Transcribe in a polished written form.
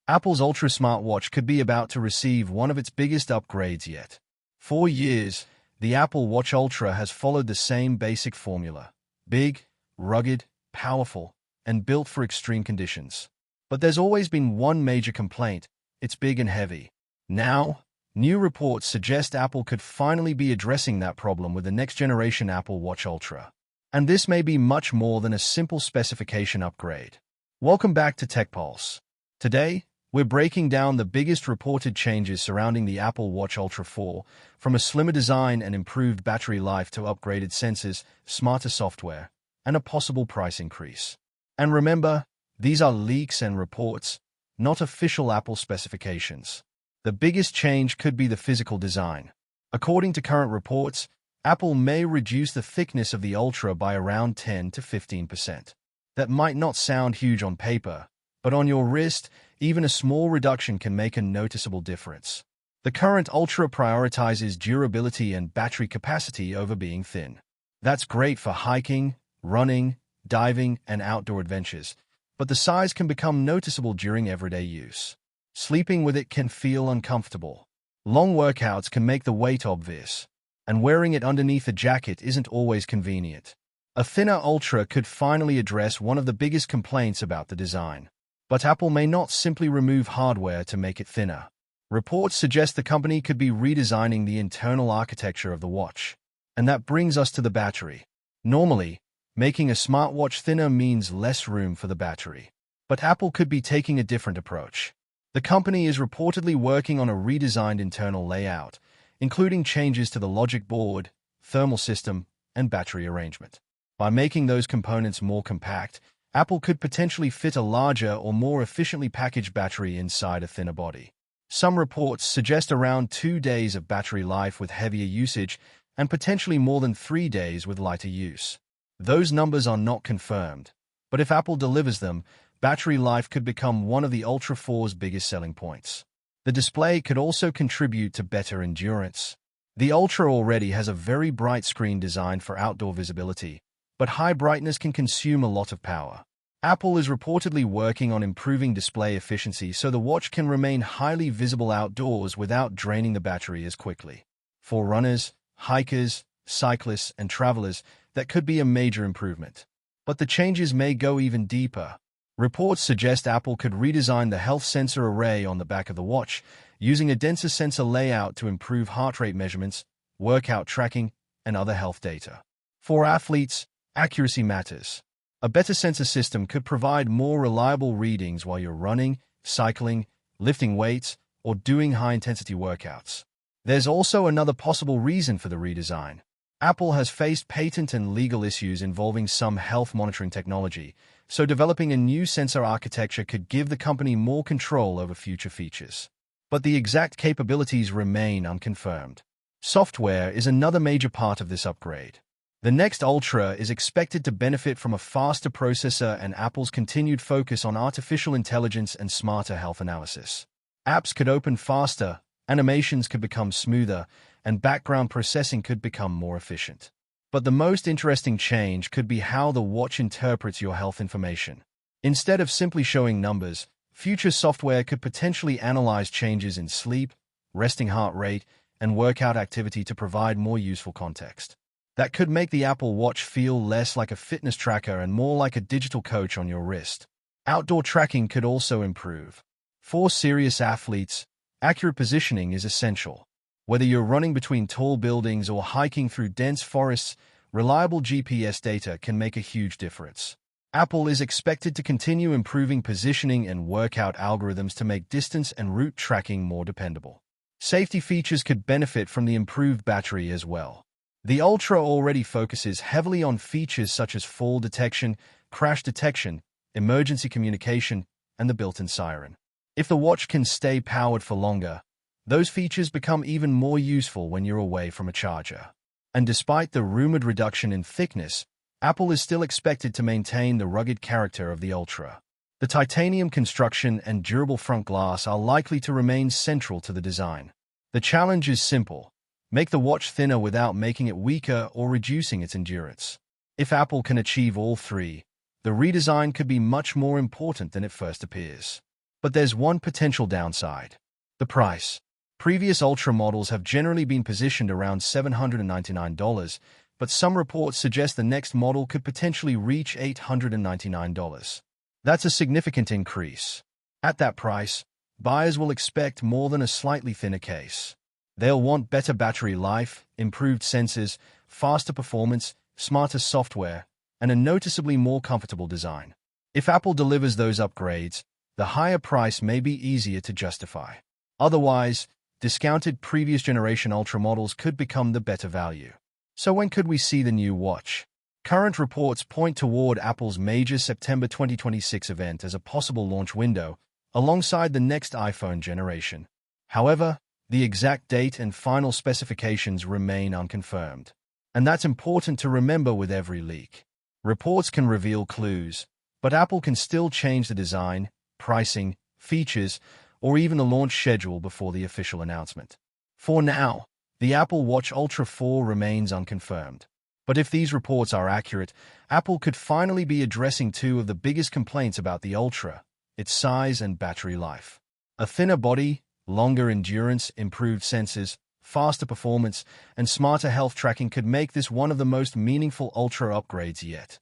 Apple's Ultra smartwatch could be about to receive one of its biggest upgrades yet. For years, the Apple Watch Ultra has followed the same basic formula: big, rugged, powerful, and built for extreme conditions. But there's always been one major complaint: it's big and heavy. Now, new reports suggest Apple could finally be addressing that problem with the next-generation Apple Watch Ultra. And this may be much more than a simple specification upgrade. Welcome back to TechPulse. Today, we're breaking down the biggest reported changes surrounding the Apple Watch Ultra 4, from a slimmer design and improved battery life to upgraded sensors, smarter software, and a possible price increase. And remember, these are leaks and reports, not official Apple specifications. The biggest change could be the physical design. According to current reports, Apple may reduce the thickness of the Ultra by around 10 to 15%. That might not sound huge on paper, but on your wrist, even a small reduction can make a noticeable difference. The current Ultra prioritizes durability and battery capacity over being thin. That's great for hiking, running, diving, and outdoor adventures, but the size can become noticeable during everyday use. Sleeping with it can feel uncomfortable. Long workouts can make the weight obvious, and wearing it underneath a jacket isn't always convenient. A thinner Ultra could finally address one of the biggest complaints about the design. But Apple may not simply remove hardware to make it thinner. Reports suggest the company could be redesigning the internal architecture of the watch. And that brings us to the battery. Normally, making a smartwatch thinner means less room for the battery. But Apple could be taking a different approach. The company is reportedly working on a redesigned internal layout, including changes to the logic board, thermal system, and battery arrangement. By making those components more compact, Apple could potentially fit a larger or more efficiently packaged battery inside a thinner body. Some reports suggest around 2 days of battery life with heavier usage and potentially more than 3 days with lighter use. Those numbers are not confirmed, but if Apple delivers them, battery life could become one of the Ultra 4's biggest selling points. The display could also contribute to better endurance. The Ultra already has a very bright screen designed for outdoor visibility, but high brightness can consume a lot of power. Apple is reportedly working on improving display efficiency so the watch can remain highly visible outdoors without draining the battery as quickly. For runners, hikers, cyclists, and travelers, that could be a major improvement. But the changes may go even deeper. Reports suggest Apple could redesign the health sensor array on the back of the watch, using a denser sensor layout to improve heart rate measurements, workout tracking, and other health data. For athletes, accuracy matters. A better sensor system could provide more reliable readings while you're running, cycling, lifting weights, or doing high-intensity workouts. There's also another possible reason for the redesign. Apple has faced patent and legal issues involving some health monitoring technology, so developing a new sensor architecture could give the company more control over future features. But the exact capabilities remain unconfirmed. Software is another major part of this upgrade. The next Ultra is expected to benefit from a faster processor and Apple's continued focus on artificial intelligence and smarter health analysis. Apps could open faster, animations could become smoother, and background processing could become more efficient. But the most interesting change could be how the watch interprets your health information. Instead of simply showing numbers, future software could potentially analyze changes in sleep, resting heart rate, and workout activity to provide more useful context. That could make the Apple Watch feel less like a fitness tracker and more like a digital coach on your wrist. Outdoor tracking could also improve. For serious athletes, accurate positioning is essential. Whether you're running between tall buildings or hiking through dense forests, reliable GPS data can make a huge difference. Apple is expected to continue improving positioning and workout algorithms to make distance and route tracking more dependable. Safety features could benefit from the improved battery as well. The Ultra already focuses heavily on features such as fall detection, crash detection, emergency communication, and the built-in siren. If the watch can stay powered for longer, those features become even more useful when you're away from a charger. And despite the rumored reduction in thickness, Apple is still expected to maintain the rugged character of the Ultra. The titanium construction and durable front glass are likely to remain central to the design. The challenge is simple: make the watch thinner without making it weaker or reducing its endurance. If Apple can achieve all three, the redesign could be much more important than it first appears. But there's one potential downside: the price. Previous Ultra models have generally been positioned around $799, but some reports suggest the next model could potentially reach $899. That's a significant increase. At that price, buyers will expect more than a slightly thinner case. They'll want better battery life, improved sensors, faster performance, smarter software, and a noticeably more comfortable design. If Apple delivers those upgrades, the higher price may be easier to justify. Otherwise, discounted previous generation Ultra models could become the better value. So when could we see the new watch? Current reports point toward Apple's major September 2026 event as a possible launch window, alongside the next iPhone generation. However, the exact date and final specifications remain unconfirmed. And that's important to remember with every leak. Reports can reveal clues, but Apple can still change the design, pricing, features, or even the launch schedule before the official announcement. For now, the Apple Watch Ultra 4 remains unconfirmed. But if these reports are accurate, Apple could finally be addressing two of the biggest complaints about the Ultra: its size and battery life. A thinner body, longer endurance, improved sensors, faster performance, and smarter health tracking could make this one of the most meaningful Ultra upgrades yet.